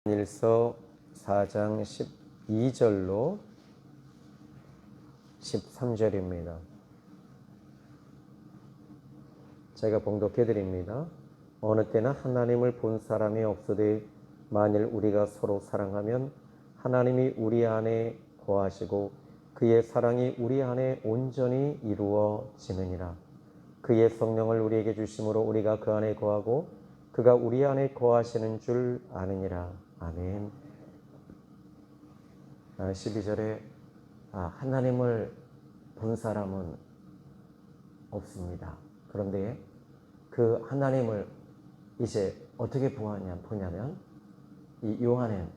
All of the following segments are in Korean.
요한일서 4장 12절로 13절입니다. 제가 봉독해 드립니다. 어느 때나 하나님을 본 사람이 없으되 만일 우리가 서로 사랑하면 하나님이 우리 안에 거하시고 그의 사랑이 우리 안에 온전히 이루어지느니라. 그의 성령을 우리에게 주심으로 우리가 그 안에 거하고 그가 우리 안에 거하시는 줄 아느니라. 아멘. 12절에 하나님을 본 사람은 없습니다. 그런데 그 하나님을 이제 어떻게 보냐면 이 요한은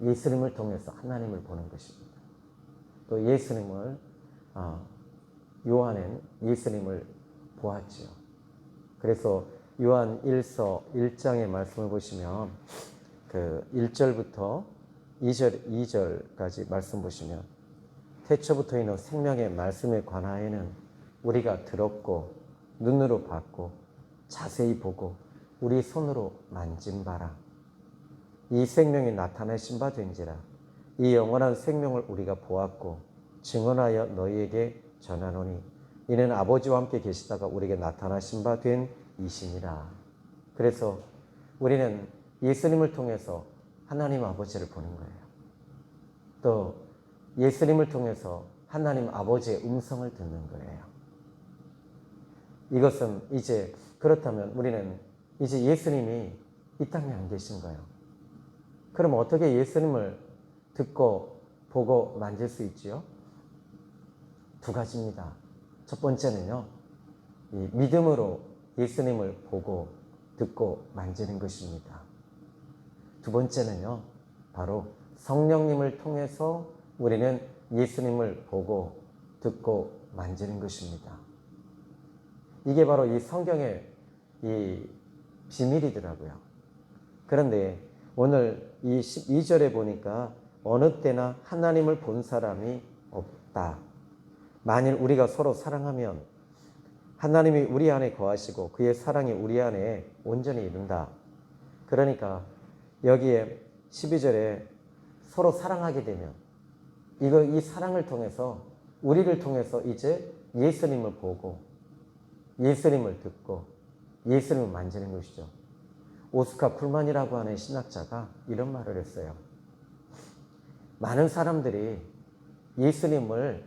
예수님을 통해서 하나님을 보는 것입니다. 또 요한은 예수님을 보았지요. 그래서 요한 1서 1장의 말씀을 보시면 그 1절부터 2절까지 말씀 보시면 태초부터 있는 생명의 말씀에 관하여는 우리가 들었고 눈으로 봤고 자세히 보고 우리 손으로 만진 바라. 이 생명이 나타내신 바 된지라. 이 영원한 생명을 우리가 보았고 증언하여 너희에게 전하노니 이는 아버지와 함께 계시다가 우리에게 나타나신 바 된 이시니라. 그래서 우리는 예수님을 통해서 하나님 아버지를 보는 거예요. 또 예수님을 통해서 하나님 아버지의 음성을 듣는 거예요. 이것은 이제 그렇다면 우리는 이제 예수님이 이 땅에 안 계신 거예요. 그럼 어떻게 예수님을 듣고 보고 만질 수 있지요? 두 가지입니다. 첫 번째는요, 이 믿음으로 예수님을 보고 듣고 만지는 것입니다. 두 번째는요, 바로 성령님을 통해서 우리는 예수님을 보고 듣고 만지는 것입니다. 이게 바로 이 성경의 이 비밀이더라고요. 그런데 오늘 이 12절에 보니까 어느 때나 하나님을 본 사람이 없다. 만일 우리가 서로 사랑하면 하나님이 우리 안에 거하시고 그의 사랑이 우리 안에 온전히 이룬다. 그러니까 여기에 12절에 서로 사랑하게 되면 이 사랑을 통해서 우리를 통해서 이제 예수님을 보고 예수님을 듣고 예수님을 만지는 것이죠. 오스카 쿨만이라고 하는 신학자가 이런 말을 했어요. 많은 사람들이 예수님을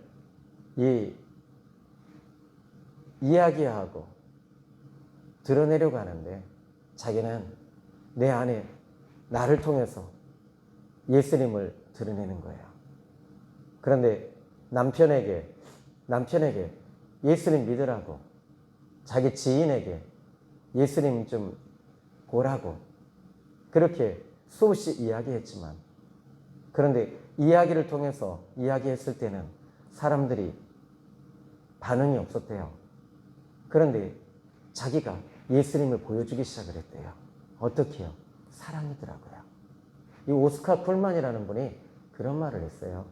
이야기하고 드러내려고 하는데 자기는 내 안에 나를 통해서 예수님을 드러내는 거예요. 그런데 남편에게 예수님 믿으라고, 자기 지인에게 예수님 좀 보라고 그렇게 수없이 이야기했지만, 그런데 이야기를 통해서 이야기했을 때는 사람들이 반응이 없었대요. 그런데 자기가 예수님을 보여주기 시작을 했대요. 어떻게요? 사랑이더라고요. 이 오스카 쿨만이라는 분이 그런 말을 했어요.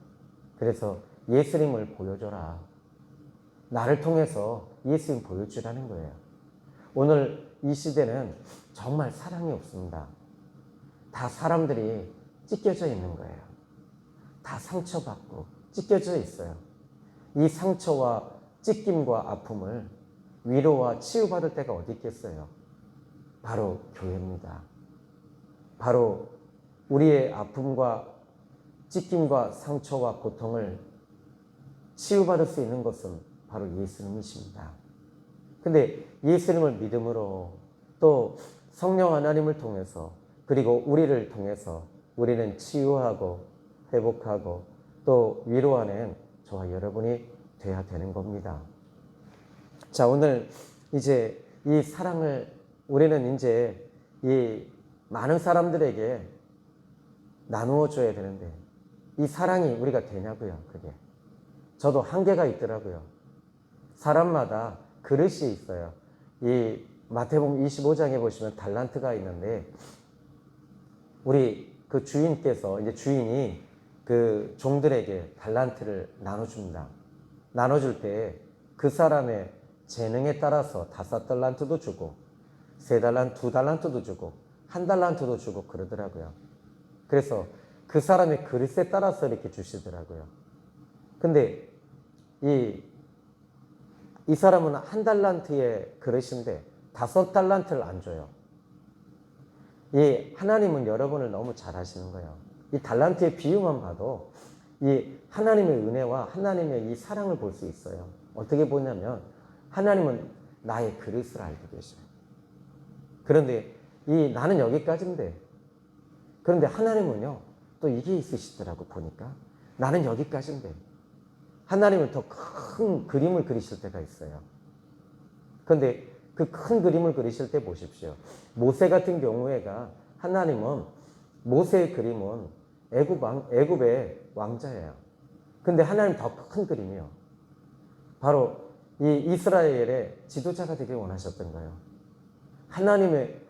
그래서 예수님을 보여줘라. 나를 통해서 예수님 보여주라는 거예요. 오늘 이 시대는 정말 사랑이 없습니다. 다 사람들이 찢겨져 있는 거예요. 다 상처받고 찢겨져 있어요. 이 상처와 찢김과 아픔을 위로와 치유받을 때가 어디 있겠어요? 바로 교회입니다. 바로 우리의 아픔과 찢김과 상처와 고통을 치유받을 수 있는 것은 바로 예수님이십니다. 근데 예수님을 믿음으로 또 성령 하나님을 통해서 그리고 우리를 통해서 우리는 치유하고 회복하고 또 위로하는 저와 여러분이 돼야 되는 겁니다. 자, 오늘 이제 이 사랑을 우리는 이제 이 많은 사람들에게 나누어 줘야 되는데 이 사랑이 우리가 되냐고요. 그게 저도 한계가 있더라고요. 사람마다 그릇이 있어요. 이 마태복음 25장에 보시면 달란트가 있는데 우리 그 주인께서 이제 주인이 그 종들에게 달란트를 나눠줍니다. 나눠줄 때 그 사람의 재능에 따라서 5달란트도 주고 3달란트, 2달란트도 주고 1달란트도 주고 그러더라고요. 그래서 그 사람의 그릇에 따라서 이렇게 주시더라고요. 근데 이 사람은 1달란트의 그릇인데 5달란트를 안 줘요. 이 하나님은 여러분을 너무 잘 하시는 거예요. 이 달란트의 비유만 봐도 이 하나님의 은혜와 하나님의 이 사랑을 볼 수 있어요. 어떻게 보냐면 하나님은 나의 그릇을 알고 계셔요. 그런데 나는 여기까지인데, 그런데 하나님은요 또 이게 있으시더라고. 보니까 나는 여기까지인데 하나님은 더 큰 그림을 그리실 때가 있어요. 그런데 그 큰 그림을 그리실 때 보십시오. 모세 같은 경우에가 하나님은 모세의 그림은 애굽의 왕자예요. 근데 하나님 더 큰 그림이요. 바로 이 이스라엘의 지도자가 되길 원하셨던 거예요. 하나님의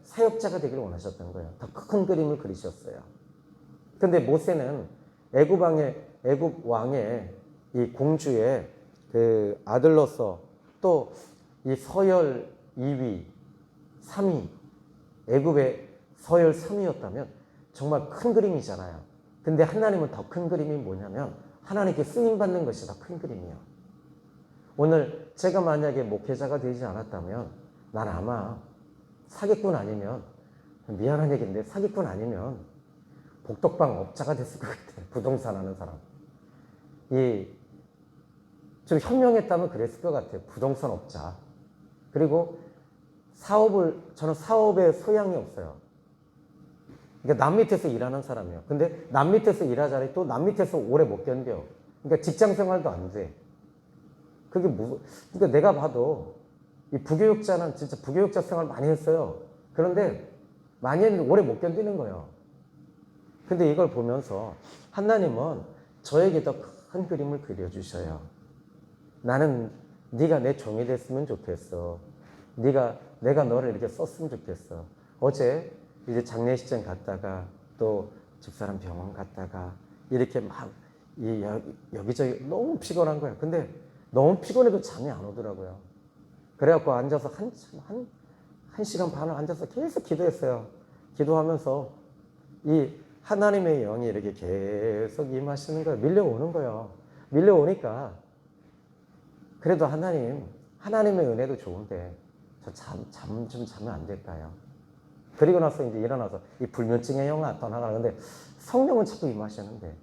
사역자가 되길 원하셨던 거예요. 더 큰 그림을 그리셨어요. 근데 모세는 애굽 왕의 이 공주의 그 아들로서 또 이 서열 2위, 3위, 애굽의 서열 3위였다면 정말 큰 그림이잖아요. 근데 하나님은 더 큰 그림이 뭐냐면 하나님께 쓰임받는 것이 더 큰 그림이에요. 오늘 제가 만약에 목회자가 되지 않았다면 난 아마 사기꾼 아니면, 미안한 얘기인데 사기꾼 아니면 복덕방 업자가 됐을 것 같아요. 부동산 하는 사람. 좀 현명했다면 그랬을 것 같아요. 부동산 업자. 그리고 저는 사업에 소양이 없어요. 그러니까 남 밑에서 일하는 사람이에요. 근데 남 밑에서 일하자니 또 남 밑에서 오래 못 견뎌. 그러니까 직장 생활도 안 돼. 그러니까 내가 봐도 이 부교육자는 진짜 부교육자 생활 많이 했어요. 그런데 많이 했는데 오래 못 견디는 거예요. 근데 이걸 보면서 하나님은 저에게 더 큰 그림을 그려주셔요. 나는 네가 내 종이 됐으면 좋겠어. 내가 너를 이렇게 썼으면 좋겠어. 어제 이제 장례식장 갔다가 또 집사람 병원 갔다가 이렇게 막 여기저기 너무 피곤한 거예요. 근데 너무 피곤해도 잠이 안 오더라고요. 그래갖고 앉아서 한 시간 반을 앉아서 계속 기도했어요. 기도하면서 이 하나님의 영이 이렇게 계속 임하시는 거예요. 밀려오는 거예요. 밀려오니까 그래도 하나님의 은혜도 좋은데 저 잠 좀 자면 안 될까요? 그리고 나서 이제 일어나서 이 불면증의 영아 떠나가는데 성령은 자꾸 임하시는데,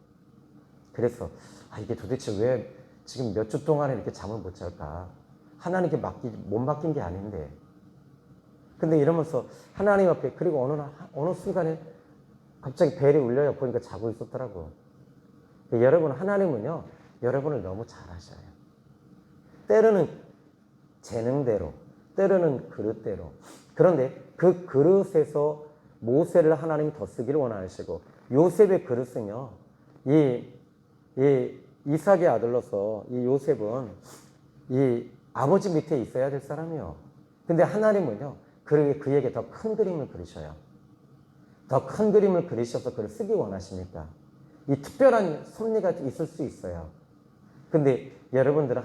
그래서 이게 도대체 왜 지금 몇 주 동안에 이렇게 잠을 못 잘까? 하나님께 못 맡긴 게 아닌데. 근데 이러면서 하나님 앞에, 그리고 어느 순간에 갑자기 벨이 울려요. 보니까 자고 있었더라고. 여러분, 하나님은요 여러분을 너무 잘 아셔요. 때로는 재능대로, 때로는 그릇대로. 그런데 그 그릇에서 모세를 하나님이 더 쓰기를 원하시고, 요셉의 그릇은요, 이삭의 아들로서 이 요셉은 이 아버지 밑에 있어야 될 사람이요. 근데 하나님은요, 그에게 더 큰 그림을 그리셔요. 더 큰 그림을 그리셔서 그를 쓰기 원하시니까 이 특별한 섭리가 있을 수 있어요. 근데 여러분들은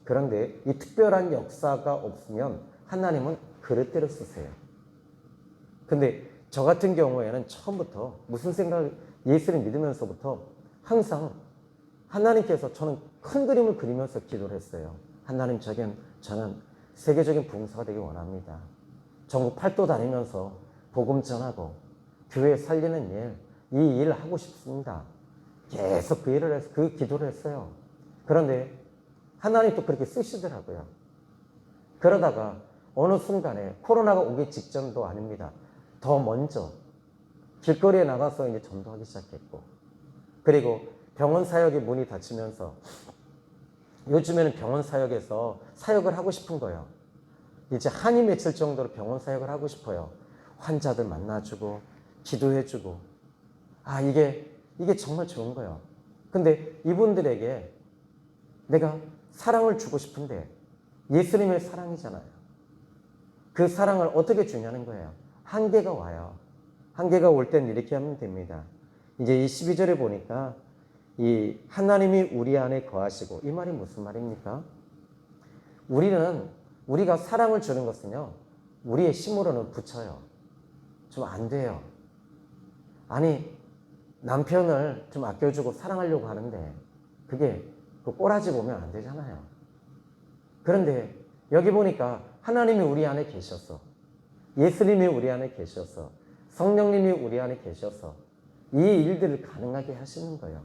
그런데 이 특별한 역사가 없으면 하나님은 그릇대로 쓰세요. 근데 저 같은 경우에는 처음부터 예수를 믿으면서부터 항상 하나님께서, 저는 큰 그림을 그리면서 기도를 했어요. 하나님, 저는 세계적인 부흥사가 되길 원합니다. 전국 팔도 다니면서 복음 전하고 교회 살리는 일, 이 일을 하고 싶습니다. 계속 그 기도를 했어요. 그런데 하나님 또 그렇게 쓰시더라고요. 그러다가 어느 순간에 코로나가 오기 직전도 아닙니다. 더 먼저 길거리에 나가서 이제 전도하기 시작했고, 그리고 병원 사역의 문이 닫히면서 요즘에는 병원 사역에서 사역을 하고 싶은 거예요. 이제 한이 맺힐 정도로 병원 사역을 하고 싶어요. 환자들 만나주고 기도해주고, 이게 정말 좋은 거예요. 근데 이분들에게 내가 사랑을 주고 싶은데 예수님의 사랑이잖아요. 그 사랑을 어떻게 주냐는 거예요. 한계가 와요. 한계가 올 땐 이렇게 하면 됩니다. 이제 이 12절에 보니까 이 하나님이 우리 안에 거하시고, 이 말이 무슨 말입니까? 우리가 사랑을 주는 것은요, 우리의 힘으로는 붙여요. 좀 안 돼요. 아니, 남편을 좀 아껴주고 사랑하려고 하는데 그게 그 꼬라지 보면 안 되잖아요. 그런데 여기 보니까 하나님이 우리 안에 계셔서, 예수님이 우리 안에 계셔서, 성령님이 우리 안에 계셔서 이 일들을 가능하게 하시는 거예요.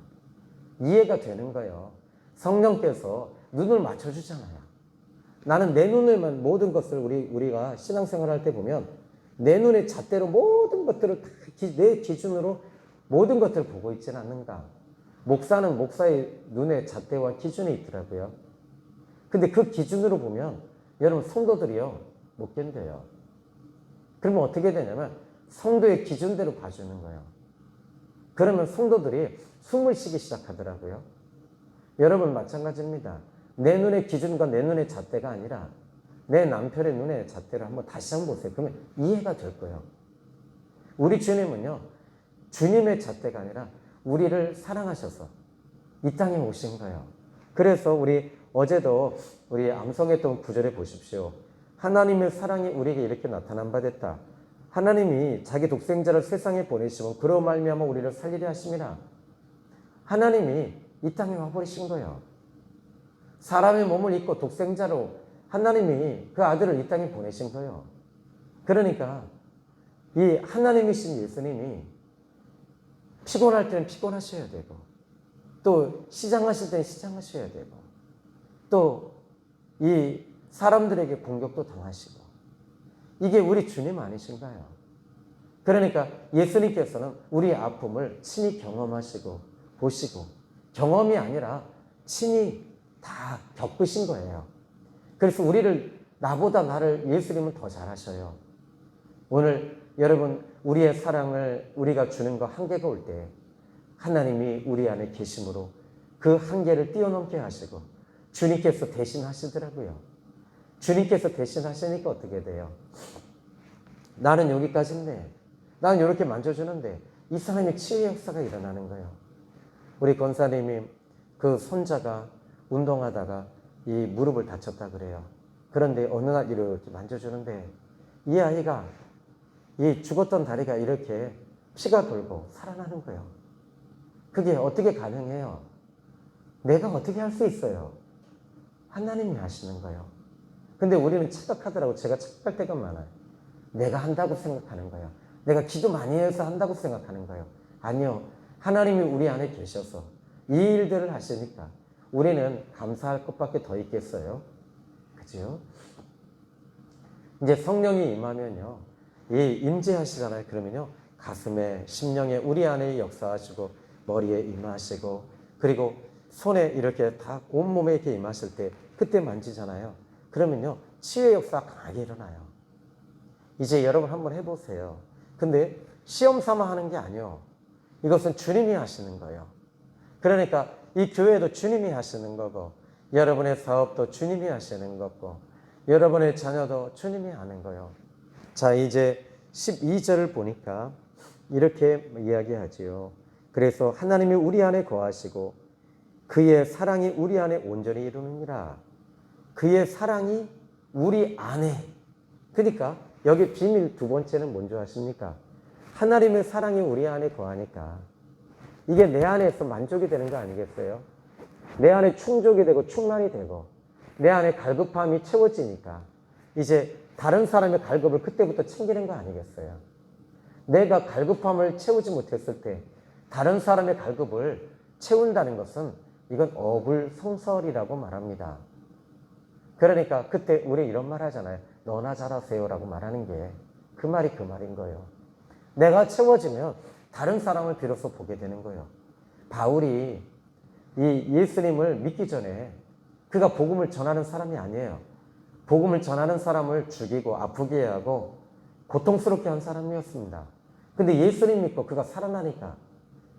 이해가 되는 거예요. 성령께서 눈을 맞춰주잖아요. 나는 내 눈에만 모든 것을 우리가 신앙생활 할 때 보면 내 눈의 잣대로 모든 것들을 다 내 기준으로 모든 것들을 보고 있지는 않는가. 목사는 목사의 눈의 잣대와 기준이 있더라고요. 근데 그 기준으로 보면 여러분 성도들이요 못 견뎌요. 그러면 어떻게 되냐면 성도의 기준대로 봐주는 거예요. 그러면 성도들이 숨을 쉬기 시작하더라고요. 여러분 마찬가지입니다. 내 눈의 기준과 내 눈의 잣대가 아니라 내 남편의 눈의 잣대를 한번 다시 한번 보세요. 그러면 이해가 될 거예요. 우리 주님은요, 주님의 잣대가 아니라 우리를 사랑하셔서 이 땅에 오신 거예요. 그래서 우리 어제도 우리 암송했던 구절에 보십시오. 하나님의 사랑이 우리에게 이렇게 나타난 바 됐다. 하나님이 자기 독생자를 세상에 보내시면 그로 말미암아 우리를 살리려 하심이라. 하나님이 이 땅에 와버리신 거예요. 사람의 몸을 입고 독생자로 하나님이 그 아들을 이 땅에 보내신 거예요. 그러니까 이 하나님이신 예수님이 피곤할 때는 피곤하셔야 되고 또 시장하실 때는 시장하셔야 되고 또 이 사람들에게 공격도 당하시고 이게 우리 주님 아니신가요? 그러니까 예수님께서는 우리의 아픔을 친히 경험하시고 보시고 경험이 아니라 친히 다 겪으신 거예요. 그래서 나보다 나를 예수님은 더 잘하셔요. 오늘 여러분 우리의 사랑을 우리가 주는 거 한계가 올 때 하나님이 우리 안에 계심으로 그 한계를 뛰어넘게 하시고 주님께서 대신 하시더라고요. 주님께서 대신 하시니까 어떻게 돼요? 나는 여기까지인데 나는 이렇게 만져주는데 이 사람의 치유의 역사가 일어나는 거예요. 우리 권사님이 그 손자가 운동하다가 이 무릎을 다쳤다 그래요. 그런데 어느 날 이렇게 만져주는데 이 아이가 이 죽었던 다리가 이렇게 피가 돌고 살아나는 거예요. 그게 어떻게 가능해요? 내가 어떻게 할 수 있어요? 하나님이 하시는 거예요. 근데 우리는 착각하더라고. 제가 착각할 때가 많아요. 내가 한다고 생각하는 거예요. 내가 기도 많이 해서 한다고 생각하는 거예요. 아니요. 하나님이 우리 안에 계셔서 이 일들을 하시니까 우리는 감사할 것밖에 더 있겠어요? 그죠? 이제 성령이 임하면요. 이 임재하시잖아요. 그러면요. 가슴에, 심령에, 우리 안에 역사하시고 머리에 임하시고 그리고 손에 이렇게 다 온몸에 이렇게 임하실 때 그때 만지잖아요. 그러면요. 치유의 역사가 강하게 일어나요. 이제 여러분 한번 해보세요. 근데 시험 삼아 하는 게 아니요. 이것은 주님이 하시는 거예요. 그러니까 이 교회도 주님이 하시는 거고 여러분의 사업도 주님이 하시는 거고 여러분의 자녀도 주님이 하는 거예요. 자, 이제 12절을 보니까 이렇게 이야기하지요. 그래서 하나님이 우리 안에 거하시고 그의 사랑이 우리 안에 온전히 이루느니라. 그의 사랑이 우리 안에. 그러니까 여기 비밀 두 번째는 뭔지 아십니까? 하나님의 사랑이 우리 안에 거하니까 이게 내 안에서 만족이 되는 거 아니겠어요? 내 안에 충족이 되고 충만이 되고 내 안에 갈급함이 채워지니까 이제 다른 사람의 갈급을 그때부터 챙기는 거 아니겠어요? 내가 갈급함을 채우지 못했을 때 다른 사람의 갈급을 채운다는 것은 이건 어불성설이라고 말합니다. 그러니까 그때 우리 이런 말 하잖아요. 너나 잘하세요 라고 말하는 게 그 말이 그 말인 거예요. 내가 채워지면 다른 사람을 비로소 보게 되는 거예요. 바울이 이 예수님을 믿기 전에 그가 복음을 전하는 사람이 아니에요. 복음을 전하는 사람을 죽이고 아프게 하고 고통스럽게 한 사람이었습니다. 근데 예수님 믿고 그가 살아나니까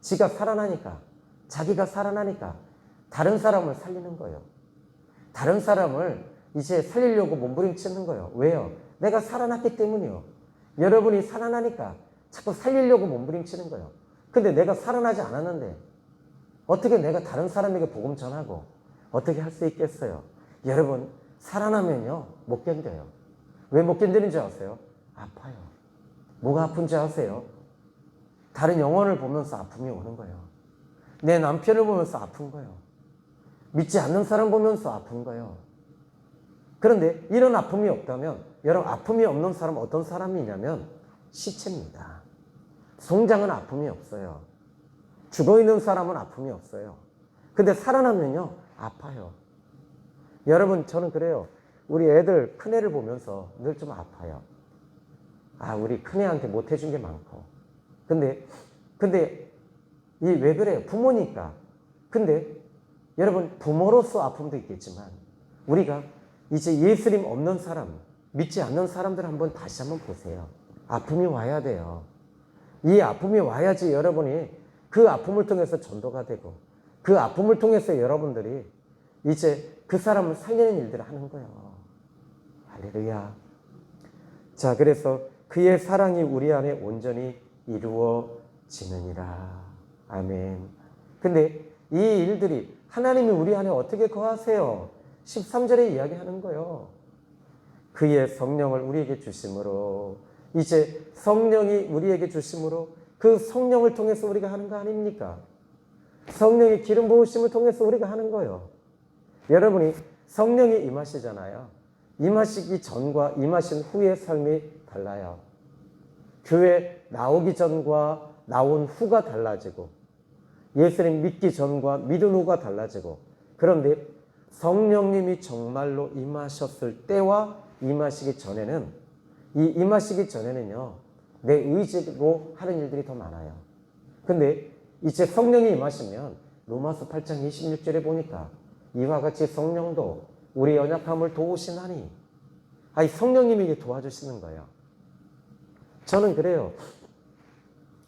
지가 살아나니까 자기가 살아나니까 다른 사람을 살리는 거예요. 다른 사람을 이제 살리려고 몸부림치는 거예요. 왜요? 내가 살아났기 때문이요. 여러분이 살아나니까 자꾸 살리려고 몸부림치는 거예요. 근데 내가 살아나지 않았는데 어떻게 내가 다른 사람에게 복음 전하고 어떻게 할 수 있겠어요? 여러분 살아나면요 못 견뎌요. 왜 못 견디는지 아세요? 아파요. 뭐가 아픈지 아세요? 다른 영혼을 보면서 아픔이 오는 거예요. 내 남편을 보면서 아픈 거예요. 믿지 않는 사람 보면서 아픈 거예요. 그런데 이런 아픔이 없다면, 여러분, 아픔이 없는 사람은 어떤 사람이냐면 시체입니다. 송장은 아픔이 없어요. 죽어있는 사람은 아픔이 없어요. 근데 살아나면요, 아파요. 여러분, 저는 그래요. 우리 애들, 큰애를 보면서 늘 좀 아파요. 아, 우리 큰애한테 못해준 게 많고. 근데 이 왜 그래요? 부모니까. 근데 여러분, 부모로서 아픔도 있겠지만 우리가 이제 예수님 없는 사람, 믿지 않는 사람들 다시 한번 보세요. 아픔이 와야 돼요. 이 아픔이 와야지 여러분이 그 아픔을 통해서 전도가 되고, 그 아픔을 통해서 여러분들이 이제 그 사람을 살리는 일들을 하는 거예요. 할렐루야. 자, 그래서 그의 사랑이 우리 안에 온전히 이루어지느니라. 아멘. 근데 이 일들이 하나님이 우리 안에 어떻게 거하세요? 13절에 이야기하는 거예요. 그의 성령을 우리에게 주심으로, 이제 성령이 우리에게 주심으로 그 성령을 통해서 우리가 하는 거 아닙니까? 성령의 기름 부으심을 통해서 우리가 하는 거예요. 여러분이 성령이 임하시잖아요. 임하시기 전과 임하신 후의 삶이 달라요. 교회 나오기 전과 나온 후가 달라지고, 예수님 믿기 전과 믿은 후가 달라지고, 그런데 성령님이 정말로 임하셨을 때와 임하시기 전에는, 이 임하시기 전에는요, 내 의지로 하는 일들이 더 많아요. 근데 이제 성령이 임하시면 로마서 8장 26절에 보니까 이와 같이 성령도 우리 연약함을 도우시나니, 아니 성령님이 도와주시는 거예요. 저는 그래요.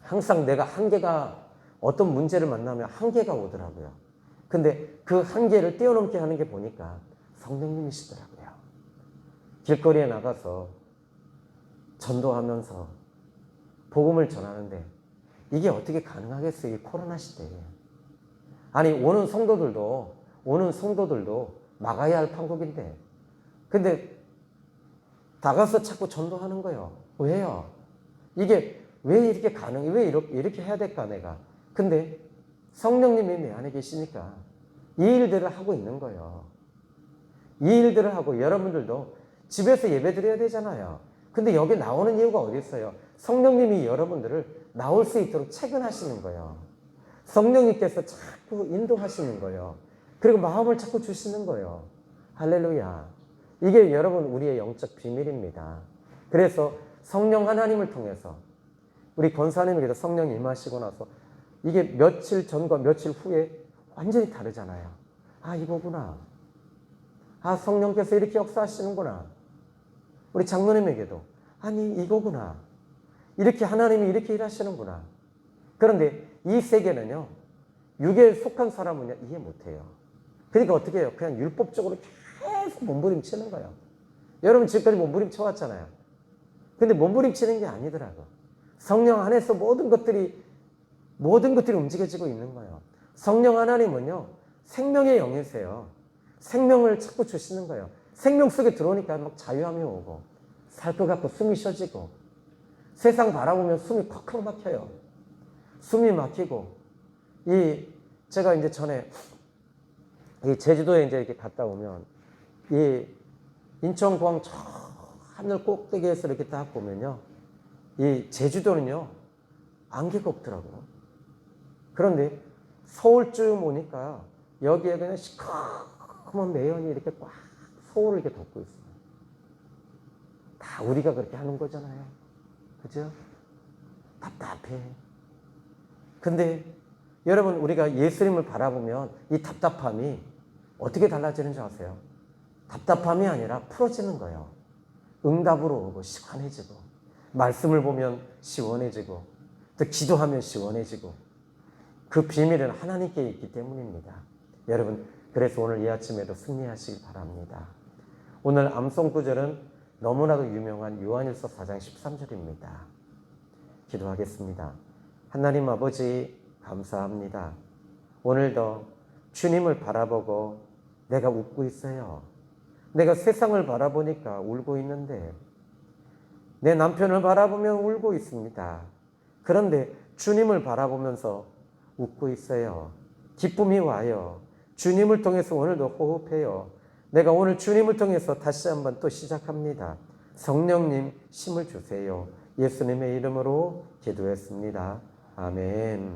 항상 내가 한계가, 어떤 문제를 만나면 한계가 오더라고요. 근데 그 한계를 뛰어넘게 하는 게 보니까 성령님이시더라고요. 길거리에 나가서 전도하면서 복음을 전하는데 이게 어떻게 가능하겠어요? 이 코로나 시대에. 아니 오는 성도들도 막아야 할 판국인데, 근데 나가서 자꾸 전도하는 거예요. 왜요? 이게 왜 이렇게 가능해? 왜 이렇게 해야 될까 내가? 근데 성령님이 내 안에 계시니까 이 일들을 하고 있는 거예요. 이 일들을 하고, 여러분들도 집에서 예배 드려야 되잖아요. 근데 여기 나오는 이유가 어디 있어요? 성령님이 여러분들을 나올 수 있도록 채근하시는 거예요. 성령님께서 자꾸 인도하시는 거예요. 그리고 마음을 자꾸 주시는 거예요. 할렐루야. 이게 여러분 우리의 영적 비밀입니다. 그래서 성령 하나님을 통해서, 우리 권사님에게도 성령이 임하시고 나서 이게 며칠 전과 며칠 후에 완전히 다르잖아요. 아, 이거구나. 아, 성령께서 이렇게 역사하시는구나. 우리 장로님에게도 아니 이거구나. 이렇게 하나님이 이렇게 일하시는구나. 그런데 이 세계는요, 육에 속한 사람은요 이해 못해요. 그러니까 어떻게 해요? 그냥 율법적으로 계속 몸부림치는 거예요. 여러분 지금까지 몸부림쳐왔잖아요. 근데 몸부림치는 게 아니더라고. 성령 안에서 모든 것들이 움직여지고 있는 거예요. 성령 하나님은요 생명의 영이세요. 생명을 자꾸 주시는 거예요. 생명 속에 들어오니까 막 자유함이 오고, 살 것 같고 숨이 쉬어지고, 세상 바라보면 숨이 콱콱 막혀요. 숨이 막히고, 제가 이제 전에 제주도에 이제 이렇게 갔다 오면, 인천공항 저 하늘 꼭대기에서 이렇게 딱 보면요, 제주도는요 안개가 없더라고요. 그런데 서울쯤 오니까 여기에 그냥 시커먼 매연이 이렇게 꽉 서울을 이렇게 덮고 있어요. 다 우리가 그렇게 하는 거잖아요. 그죠? 답답해. 근데 여러분, 우리가 예수님을 바라보면 이 답답함이 어떻게 달라지는 줄 아세요? 답답함이 아니라 풀어지는 거예요. 응답으로 오고 시원해지고, 말씀을 보면 시원해지고, 또 기도하면 시원해지고, 그 비밀은 하나님께 있기 때문입니다. 여러분, 그래서 오늘 이 아침에도 승리하시기 바랍니다. 오늘 암송 구절은 너무나도 유명한 요한일서 4장 13절입니다. 기도하겠습니다. 하나님 아버지, 감사합니다. 오늘도 주님을 바라보고 내가 웃고 있어요. 내가 세상을 바라보니까 울고 있는데, 내 남편을 바라보면 울고 있습니다. 그런데 주님을 바라보면서 웃고 있어요. 기쁨이 와요. 주님을 통해서 오늘도 호흡해요. 내가 오늘 주님을 통해서 다시 한번 또 시작합니다. 성령님 힘을 주세요. 예수님의 이름으로 기도했습니다. 아멘.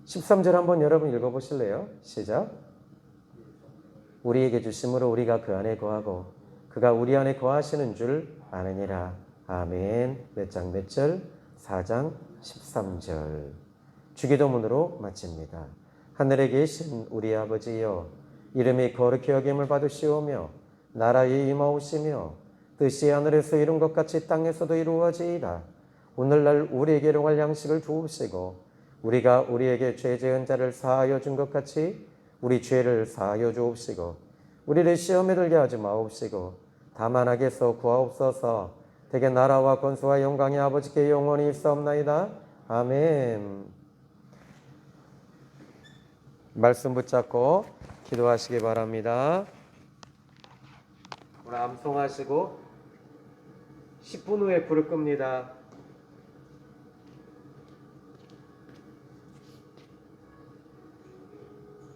13절 한번 여러분 읽어보실래요? 시작. 우리에게 주심으로 우리가 그 안에 거하고 그가 우리 안에 거하시는 줄 아느니라. 아멘. 몇 장 몇 절? 4장 13절. 주기도문으로 마칩니다. 하늘에 계신 우리 아버지여, 이름이 거룩히 여김을 받으시오며 나라에 임하오시며 뜻이 하늘에서 이룬 것 같이 땅에서도 이루어지이다. 오늘날 우리에게 일용할 양식을 주옵시고 우리가 우리에게 죄 지은 자를 사하여 준 것 같이 우리 죄를 사하여 주옵시고 우리를 시험에 들게 하지 마옵시고 다만 악에서 구하옵소서. 대개 나라와 권수와 영광이 아버지께 영원히 있사옵나이다. 아멘. 말씀 붙잡고 기도하시기 바랍니다. 오늘 암송하시고 10분 후에 불을 끕니다.